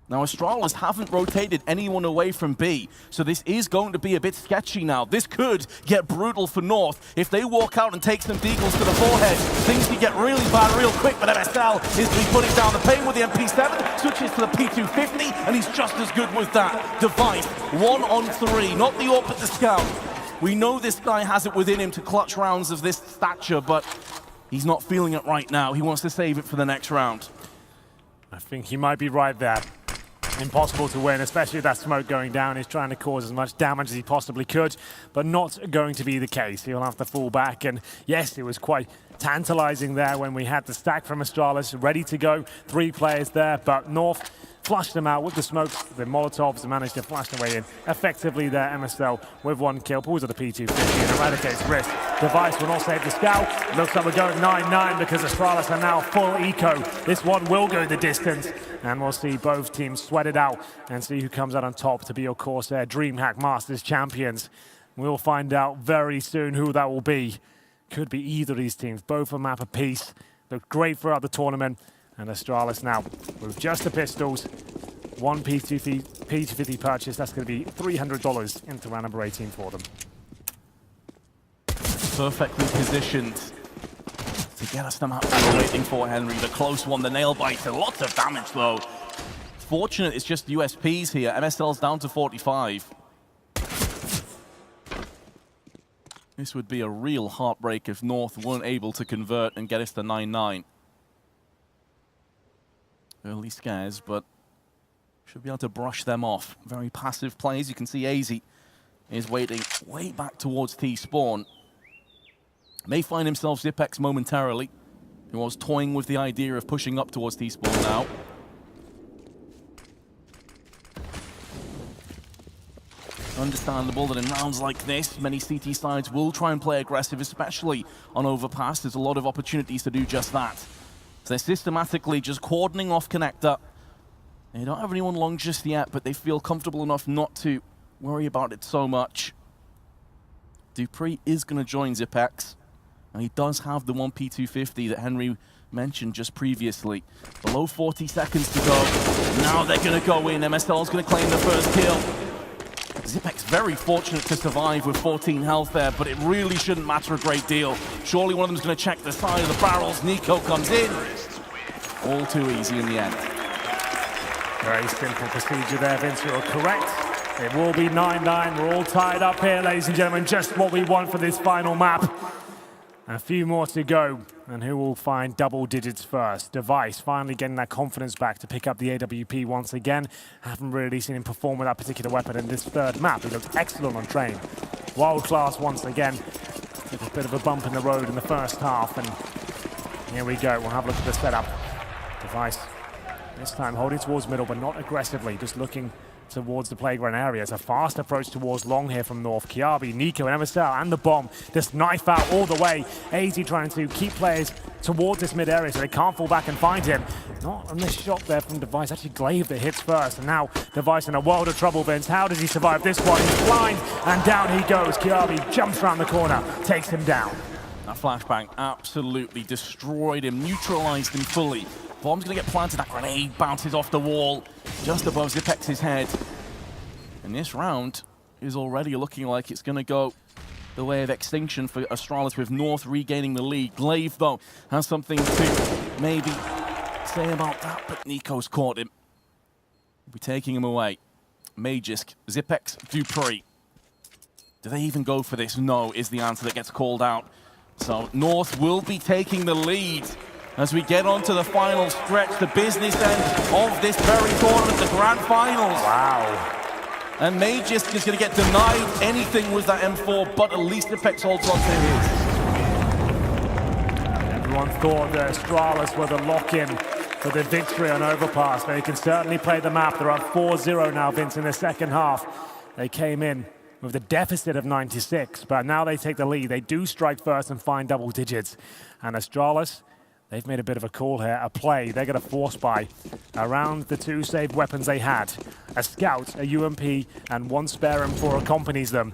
Now, Astralis haven't rotated anyone away from B, so this is going to be a bit sketchy now. This could get brutal for North. If they walk out and take some deagles to the forehead, things could get really bad real quick, but MSL is putting down the pain with the MP7, switches to the P250, and he's just as good with that. Device, 1 on 3, not the AWP, but the scout. We know this guy has it within him to clutch rounds of this stature, but he's not feeling it right now. He wants to save it for the next round. I think he might be right there. Impossible to win, especially with that smoke going down. He's trying to cause as much damage as he possibly could, but not going to be the case. He'll have to fall back, and yes, it was quite tantalizing there when we had the stack from Astralis ready to go. 3 players there, but North flushed them out with the smokes, the Molotovs, and managed to flash their way in effectively there. MSL with 1 kill, pulls at the P250 and eradicates risk. Device will not save the scout. Looks like we're going 9-9 because Astralis are now full eco. This one will go the distance, and we'll see both teams sweat it out and see who comes out on top to be, of course, their DreamHack Masters champions. We'll find out very soon who that will be. Could be either of these teams, both a map apiece. Looked great throughout the tournament. And Astralis now, with just the pistols, 1 P250 purchase, that's going to be $300 into round number 18 for them. Perfectly positioned to get us the map we were waiting for, Henry. The close one, the nail biter, lots of damage though. Fortunate it's just USPs here. MSL's down to 45. This would be a real heartbreak if North weren't able to convert and get us to 9-9. Early scares, but should be able to brush them off. Very passive plays. You can see AZ is waiting way back towards T-spawn. May find himself Zipex momentarily. He was toying with the idea of pushing up towards T-spawn now. Understandable that in rounds like this, many CT sides will try and play aggressive, especially on overpass. There's a lot of opportunities to do just that. So they're systematically just cordoning off connector. They don't have anyone long just yet, but they feel comfortable enough not to worry about it so much. Dupree is going to join Zipex, and he does have the 1 P250 that Henry mentioned just previously. Below 40 seconds to go. Now they're going to go in. MSL's going to claim the first kill. Zipex very fortunate to survive with 14 health there, but it really shouldn't matter a great deal. Surely one of them's going to check the side of the barrels. Nico comes in. All too easy in the end. Very simple procedure there, Vince. You're correct. It will be 9-9. We're all tied up here, ladies and gentlemen. Just what we want for this final map. A few more to go. And who will find double digits first? Device finally getting that confidence back to pick up the AWP once again. Haven't really seen him perform with that particular weapon in this third map. He looked excellent on train. World class once again. Took a bit of a bump in the road in the first half. And here we go. We'll have a look at the setup. Device this time holding towards middle, but not aggressively. Just looking towards the playground area. It's a fast approach towards long here from North. Kiabi, Nico, and MSL, and the bomb just knife out all the way. AZ trying to keep players towards this mid area so they can't fall back and find him. Not on this shot there from Device. Actually, Glaive that hits first, and now Device in a world of trouble, Vince. How does he survive this one? He's blind, and down he goes. Kiabi jumps around the corner, takes him down. That flashbang absolutely destroyed him, neutralized him fully. Bomb's gonna get planted, that grenade bounces off the wall just above Zipex's head. And this round is already looking like it's gonna go the way of extinction for Astralis, with North regaining the lead. Glaive, though, has something to maybe say about that, but Nico's caught him. We'll be taking him away. Magisk, Zipex, Dupree. Do they even go for this? No, is the answer that gets called out. So North will be taking the lead as we get onto the final stretch, the business end of this very tournament, the grand finals. Wow. And Magisk is going to get denied anything with that M4, but at least Apex holds on to his. Everyone thought that Astralis were the lock-in for the victory on Overpass. They can certainly play the map. They're up 4-0 now, Vince, in the second half. They came in with a deficit of 96, but now they take the lead. They do strike first and find double digits. And Astralis, they've made a bit of a call here, a play. They're going to force buy around the two saved weapons they had. A scout, a UMP, and one spare M4 accompanies them.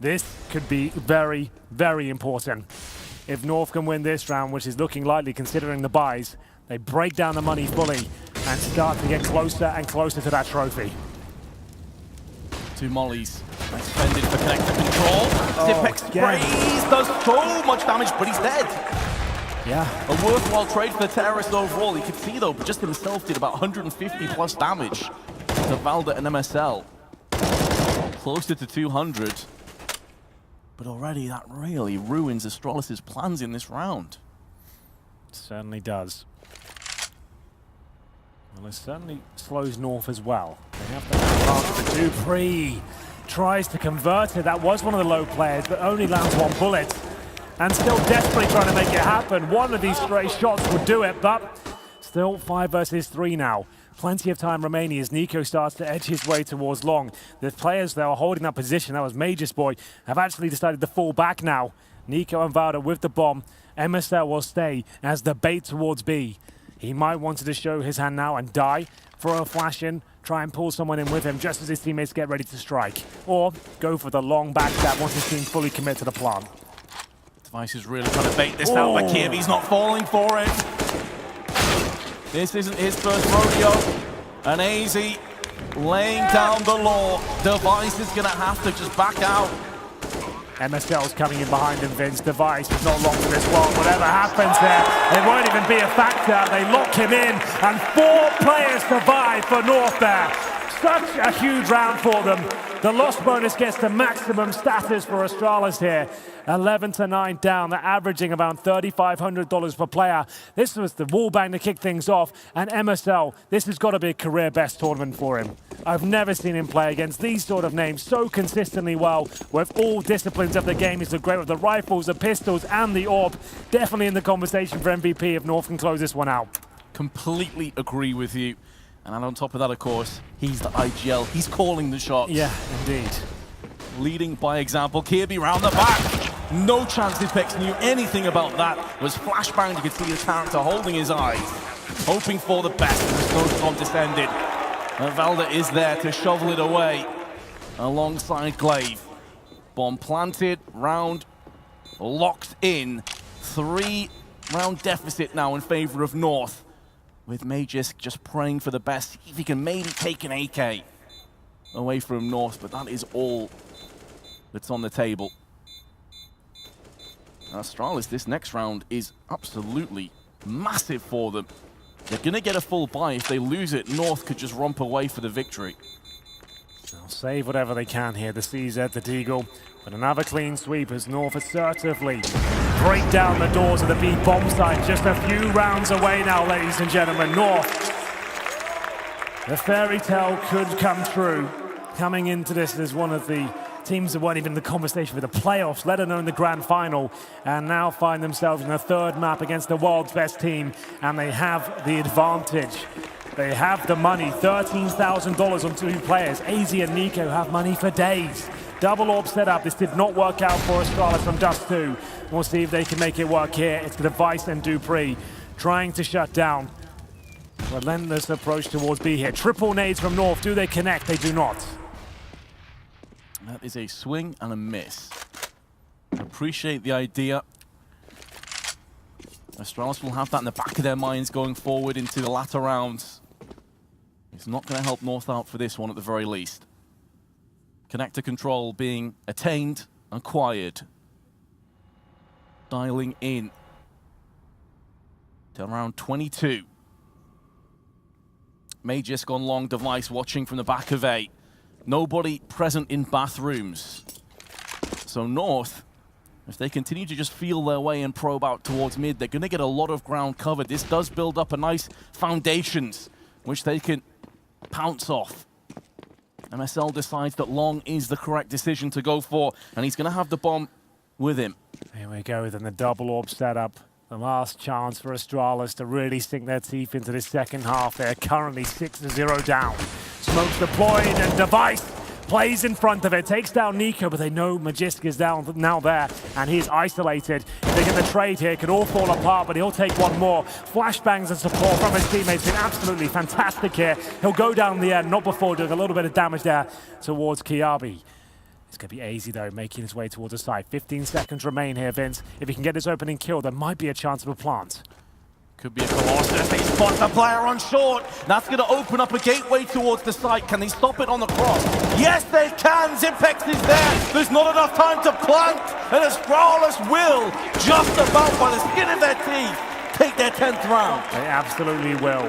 This could be very, very important. If North can win this round, which is looking likely considering the buys, they break down the money fully and start to get closer and closer to that trophy. Two mollies expended for connector control. Zipex sprays, does so much damage, but he's dead. Yeah. A worthwhile trade for the terrorist overall. You can see, though, just himself did about 150 plus damage to Valda and MSL. Closer to 200. But already that really ruins Astralis' plans in this round. It certainly does. Well, it certainly slows North as well. They have to have the Dupree tries to convert it. That was one of the low players, but only lands one bullet. And still desperately trying to make it happen. One of these stray shots would do it, but still 5 versus 3 now. Plenty of time remaining as Nico starts to edge his way towards long. The players that are holding that position, that was Major's boy, have actually decided to fall back now. Nico and Valda with the bomb. MSL will stay as the bait towards B. He might want to show his hand now and die, throw a flash in, try and pull someone in with him just as his teammates get ready to strike. Or go for the long backstab once his team fully commit to the plant. Device is really trying to bait this out, but Kirby's not falling for it. This isn't his first rodeo. And AZ laying down the law. Device is going to have to just back out. MSL's coming in behind him, Vince. Device is not long for this one. Whatever happens there, it won't even be a factor. They lock him in, and 4 players survive for North there. Such a huge round for them. The loss bonus gets the maximum status for Astralis here. 11-9 down. They're averaging around $3,500 per player. This was the wall bang to kick things off. And MSL, this has got to be a career best tournament for him. I've never seen him play against these sort of names so consistently well with all disciplines of the game. He's so great with the rifles, the pistols, and the AWP. Definitely in the conversation for MVP if North can close this one out. Completely agree with you. And on top of that, of course, he's the IGL. He's calling the shots. Yeah, indeed. Leading by example. Kirby round the back. No chance Apex knew anything about that. Was flashbang. You could see his character holding his eyes, hoping for the best. The snowstorm descended. And Valda is there to shovel it away alongside Glaive. Bomb planted. Round locked in. 3-round deficit now in favor of North. With Magisk just praying for the best, see if he can maybe take an AK away from North, but that is all that's on the table. Astralis, this next round is absolutely massive for them. They're going to get a full buy. If they lose it, North could just romp away for the victory. save whatever they can here. The CZ, the Deagle, but another clean sweep as North assertively break down the doors of the B bomb site. Just a few rounds away now, ladies and gentlemen. North, the fairy tale could come true. Coming into this as one of the teams that weren't even in the conversation for the playoffs, let alone the grand final, and now find themselves in a third map against the world's best team, and they have the advantage. They have the money, $13,000 on 2 players. AZ and Nico have money for days. Double orb setup. This did not work out for Astralis from Dust 2. We'll see if they can make it work here. It's the Device and Dupree trying to shut down. Relentless approach towards B here. Triple nades from North. Do they connect? They do not. That is a swing and a miss. Appreciate the idea. Astralis will have that in the back of their minds going forward into the latter rounds. It's not going to help North out for this one at the very least. Connector control being attained, acquired. Dialing in to around 22. Magus gone long, Device watching from the back of A. Nobody present in bathrooms. So North, if they continue to just feel their way and probe out towards mid, they're going to get a lot of ground covered. This does build up a nice foundations, which they can pounce off. MSL decides that long is the correct decision to go for, and he's going to have the bomb with him. Here we go, then the double orb setup. The last chance for Astralis to really sink their teeth into this second half. They're currently 6-0 down. Smokes deployed and Device plays in front of it, takes down Nico, but they know Magisk is down now there, and he's isolated. If they get the trade here, it could all fall apart, but he'll take one more. Flashbangs and support from his teammates been absolutely fantastic here. He'll go down the end, not before doing a little bit of damage there towards Kiabi. It's going to be AZ, though, making his way towards the side. 15 seconds remain here, Vince. If he can get this opening kill, there might be a chance of a plant. Could be a Colossus. They spot the player on short. That's going to open up a gateway towards the site. Can they stop it on the cross? Yes, they can. Zipex is there. There's not enough time to plant. And Astralis will, just about by the skin of their teeth, take their 10th round. They absolutely will.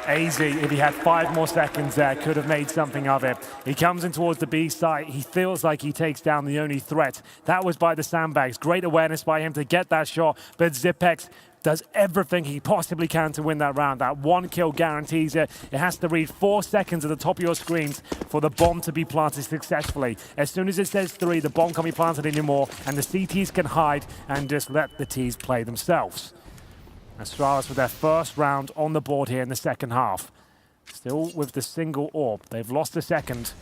AZ, if he had 5 more seconds there, could have made something of it. He comes in towards the B site. He feels like he takes down the only threat. That was by the sandbags. Great awareness by him to get that shot, but Zipex does everything he possibly can to win that round. That 1 kill guarantees it. It has to read 4 seconds at the top of your screens for the bomb to be planted successfully. As soon as it says 3, the bomb can't be planted anymore, and the CTs can hide and just let the Ts play themselves. Astralis with their first round on the board here in the second half. Still with the single orb. They've lost the second,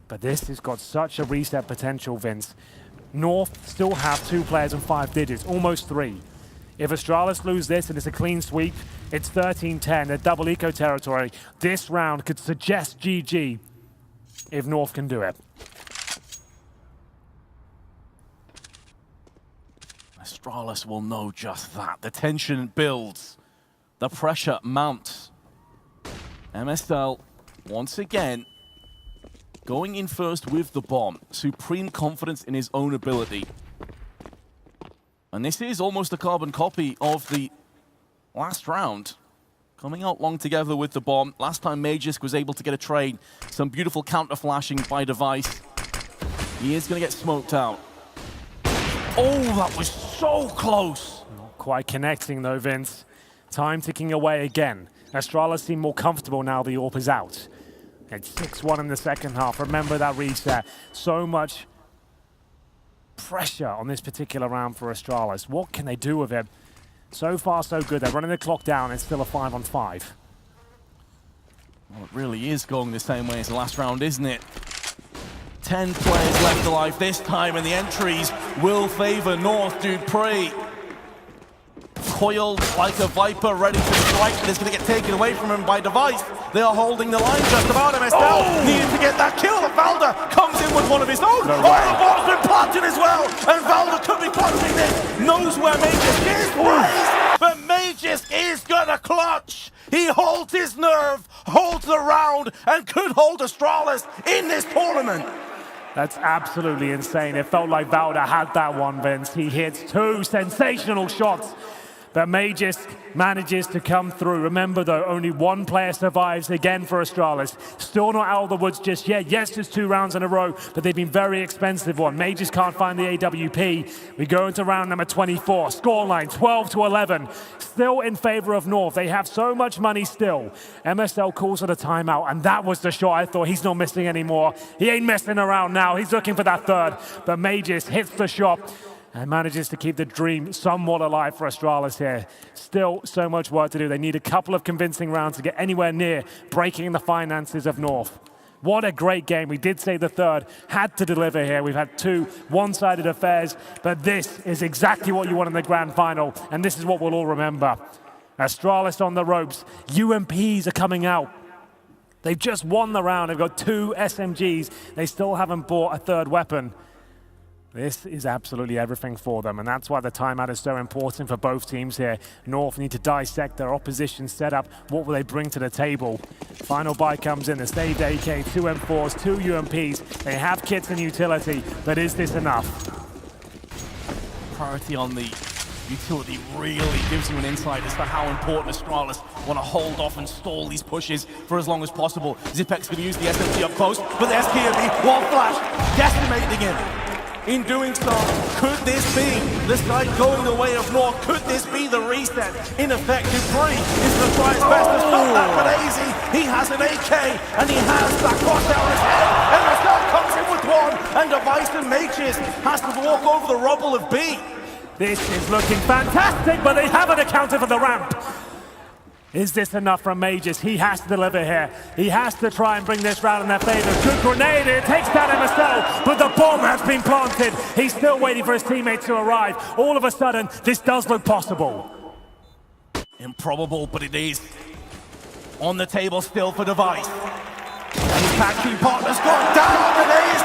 but this has got such a reset potential, Vince. North still have 2 players and 5 digits, almost 3. If Astralis lose this and it's a clean sweep, it's 13-10, they're double eco territory. This round could suggest GG if North can do it. Astralis will know just that. The tension builds. The pressure mounts. MSL, once again, going in first with the bomb. Supreme confidence in his own ability. And this is almost a carbon copy of the last round. Coming out long together with the bomb. Last time Magisk was able to get a trade. Some beautiful counter flashing by Device. He is going to get smoked out. Oh, that was so close. Not quite connecting though, Vince. Time ticking away again. Astralis seem more comfortable now the AWP is out. It's 6-1 in the second half. Remember that reset. So much pressure on this particular round for Astralis. What can they do with it? So far, so good. They're running the clock down. It's still a 5-on-5. Well, it really is going the same way as the last round, isn't it? 10 players left alive this time, and the entries will favor North. Dupree coiled like a viper, ready to strike, but it's going to get taken away from him by Device. They are holding the line just about. MSL needed to get that kill. The Valda comes in with one of his own. The bomb's been planted as well, and Valda could be clutching this. Knows where Magisk is, but Magisk is going to clutch. He holds his nerve, holds the round, and could hold Astralis in this tournament. That's absolutely insane. It felt like Valda had that one, Vince. He hits 2 sensational shots. But Magis manages to come through. Remember, though, only one player survives again for Astralis. Still not out of the woods just yet. Yes, there's 2 rounds in a row, but they've been very expensive one. Magis can't find the AWP. We go into round number 24. Scoreline 12-11. Still in favor of North. They have so much money still. MSL calls it a timeout, and that was the shot I thought. He's not missing anymore. He ain't messing around now. He's looking for that third. But Magis hits the shot and manages to keep the dream somewhat alive for Astralis here. Still so much work to do. They need a couple of convincing rounds to get anywhere near breaking the finances of North. What a great game. We did say the third had to deliver here. We've had 2 one-sided affairs, but this is exactly what you want in the grand final, and this is what we'll all remember. Astralis on the ropes. UMPs are coming out. They've just won the round. They've got 2 SMGs. They still haven't bought a third weapon. This is absolutely everything for them, and that's why the timeout is so important for both teams here. North need to dissect their opposition setup. What will they bring to the table? Final buy comes in, the saved AK, 2 M4s, 2 UMPs. They have kits and utility, but is this enough? Priority on the utility really gives you an insight as to how important Astralis want to hold off and stall these pushes for as long as possible. Zipek's going to use the SMG up close, but the SKB, one flash, decimating him. In doing so, could this be the side going the way of North? Could this be the reset? In effect, Dupree is going to try his best to stop that, but AZ, he has an AK, and he has that cross down his head, and Marcel comes in with one, and Device and Mages has to walk over the rubble of B. This is looking fantastic, but they haven't accounted for the ramp. Is this enough from Magis? He has to deliver here. He has to try and bring this round in their favor. Good grenade, it takes down MSL, but the bomb has been planted. He's still waiting for his teammates to arrive. All of a sudden, this does look possible. Improbable, but it is. On the table still for Device. And his tag team partner's gone down, and AZ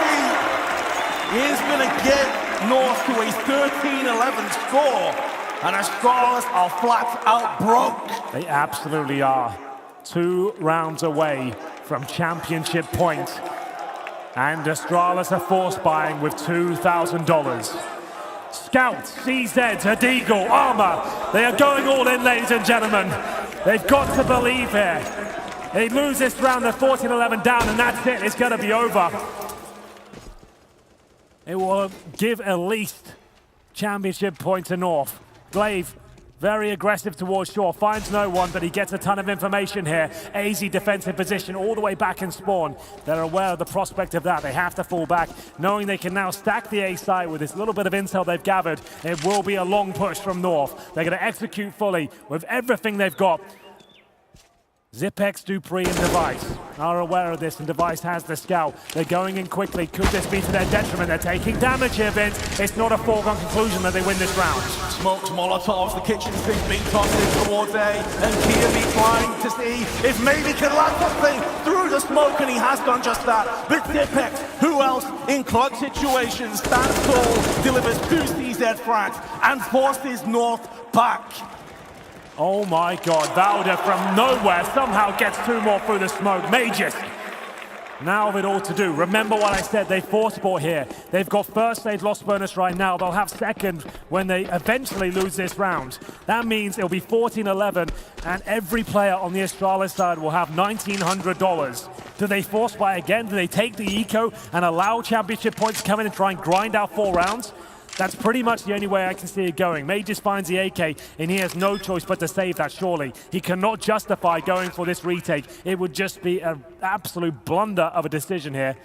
is going to get North to a 13-11 score. And Astralis are flat out broke. They absolutely are. 2 rounds away from championship point. And Astralis are force buying with $2,000. Scout, CZ, Adeagle, Armor. They are going all in, ladies and gentlemen. They've got to believe here. They lose this round, they're 14-11 down, and that's it. It's going to be over. It will give at least championship point to North. Glaive, very aggressive towards shore, finds no one, but he gets a ton of information here. AZ defensive position all the way back in spawn. They're aware of the prospect of that. They have to fall back, knowing they can now stack the A site with this little bit of intel they've gathered. It will be a long push from North. They're going to execute fully with everything they've got. Zipex, Dupree, and Device are aware of this, and Device has the scout. They're going in quickly. Could this be to their detriment? They're taking damage here, Vince. It's not a foregone conclusion that they win this round. Smoked Molotovs, the kitchen sink being tossed in towards A, and Kiyomi trying to see if maybe can land something through the smoke, and he has done just that. But Zipex, who else in clutch situations, stands tall, delivers 2 CZ frags, and forces North back. Oh my God, Valda from nowhere somehow gets 2 more through the smoke. Magis. Now with all to do. Remember what I said, they force bought here. They've got first aid loss bonus right now. They'll have second when they eventually lose this round. That means it'll be 14-11, and every player on the Astralis side will have $1,900. Do they force buy again? Do they take the eco and allow championship points to come in and try and grind out 4 rounds? That's pretty much the only way I can see it going. Magis finds the AK, and he has no choice but to save that, surely. He cannot justify going for this retake. It would just be an absolute blunder of a decision here.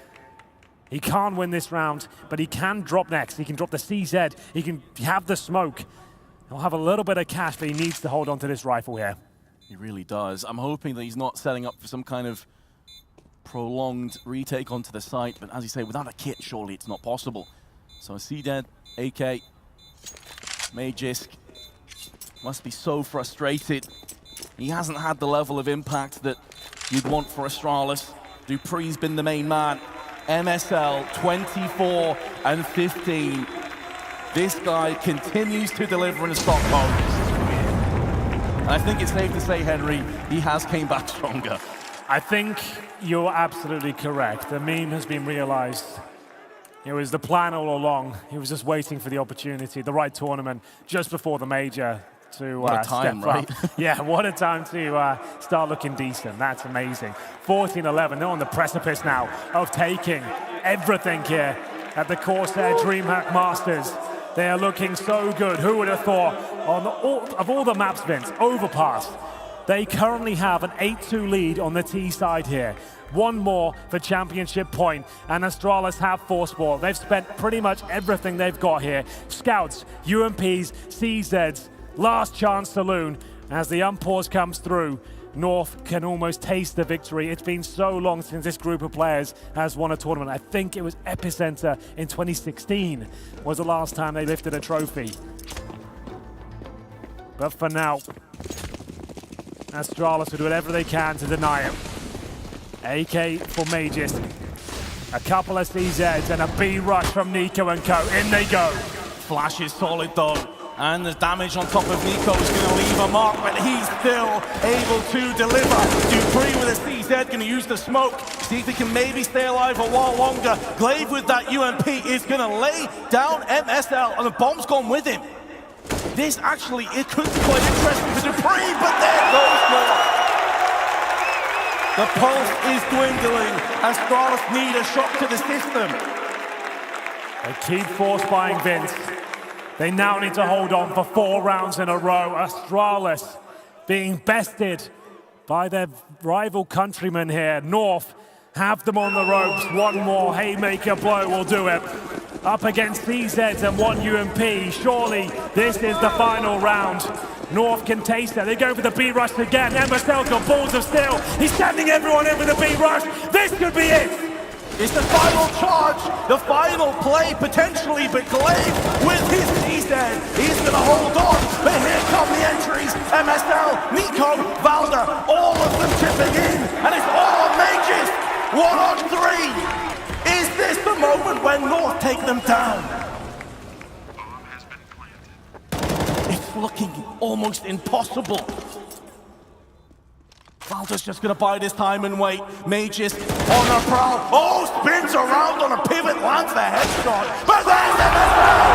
He can't win this round, but he can drop next. He can drop the CZ. He can have the smoke. He'll have a little bit of cash, but he needs to hold on to this rifle here. He really does. I'm hoping that he's not setting up for some kind of prolonged retake onto the site, but as you say, without a kit, surely it's not possible. So CZ, AK, Magisk must be so frustrated. He hasn't had the level of impact that you'd want for Astralis. Dupree's been the main man. MSL 24 and 15. This guy continues to deliver in Stockholm. And I think it's safe to say, Henry, he has came back stronger. I think you're absolutely correct. The meme has been realized. It was the plan all along. He was just waiting for the opportunity, the right tournament, just before the major. to What a time, step right? up. Yeah, what a time to start looking decent. That's amazing. 14-11, they're on the precipice now of taking everything here at the Corsair DreamHack Masters. They are looking so good. Who would have thought? Of all the maps, Vince, Overpass, they currently have an 8-2 lead on the T side here. One more for championship point, and Astralis have force ball. They've spent pretty much everything they've got here. Scouts, UMPs, CZs, last chance saloon. As the unpause comes through, North can almost taste the victory. It's been so long since this group of players has won a tournament. I think it was Epicenter in 2016 was the last time they lifted a trophy. But for now, Astralis will do whatever they can to deny it. AK for Mages, a couple of CZs and a B rush from Nico and co. In they go. Flash is solid though, and the damage on top of Nico is going to leave a mark, but he's still able to deliver. Dupree with a CZ going to use the smoke, see if he can maybe stay alive a while longer. Glaive with that UMP is going to lay down MSL, and the bomb's gone with him. This actually, it could be quite interesting for Dupree, but there goes more. The pulse is dwindling. Astralis need a shock to the system. They keep force buying Vince. They now need to hold on for 4 rounds in a row. Astralis being bested by their rival countrymen here. North have them on the ropes. One more haymaker blow will do it. Up against CZs and 1 UMP. Surely this is the final round. North can taste it. They go for the B rush again. MSL got balls of steel. He's sending everyone in with the B rush. This could be it. It's the final charge, the final play potentially, but Glaive with his CZ, he's going to hold on. But here come the entries. MSL, Nico, Valder, all of them chipping in. And it's all Mages. 1 on 3. Is this the moment when North take them down? It's looking almost impossible. Valder's just going to bide his time and wait. Mages on a prowl. Oh, spins around on a pivot, lands the headshot. But there's MSL!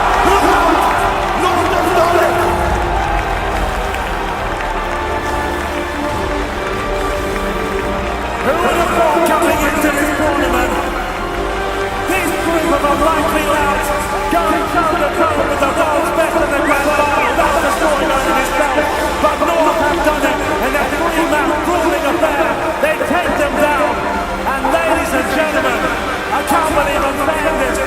North has done it! Who would have thought coming into this tournament? This group of unlikely lads going toe-to-toe with the world's best in the grand final. That's the storyline in itself. But North have done it in a 3-map grueling affair. They take them down. And ladies and gentlemen, I can't believe I'm saying this,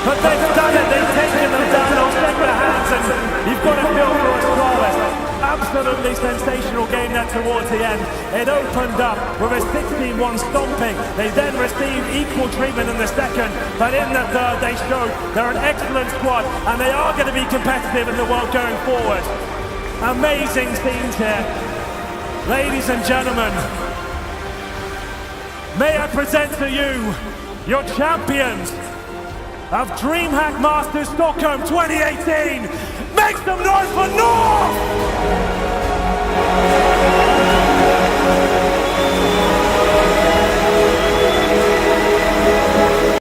but they've done it. They've taken them down. They'll shake their hands, and you've got to feel for Astralis. Absolutely sensational game there towards the end. It opened up with a 16-1 stomping. They then received equal treatment in the second, but in the third they showed they're an excellent squad and they are going to be competitive in the world going forward. Amazing scenes here. Ladies and gentlemen, may I present to you your champions of DreamHack Masters Stockholm 2018. Make some noise for North!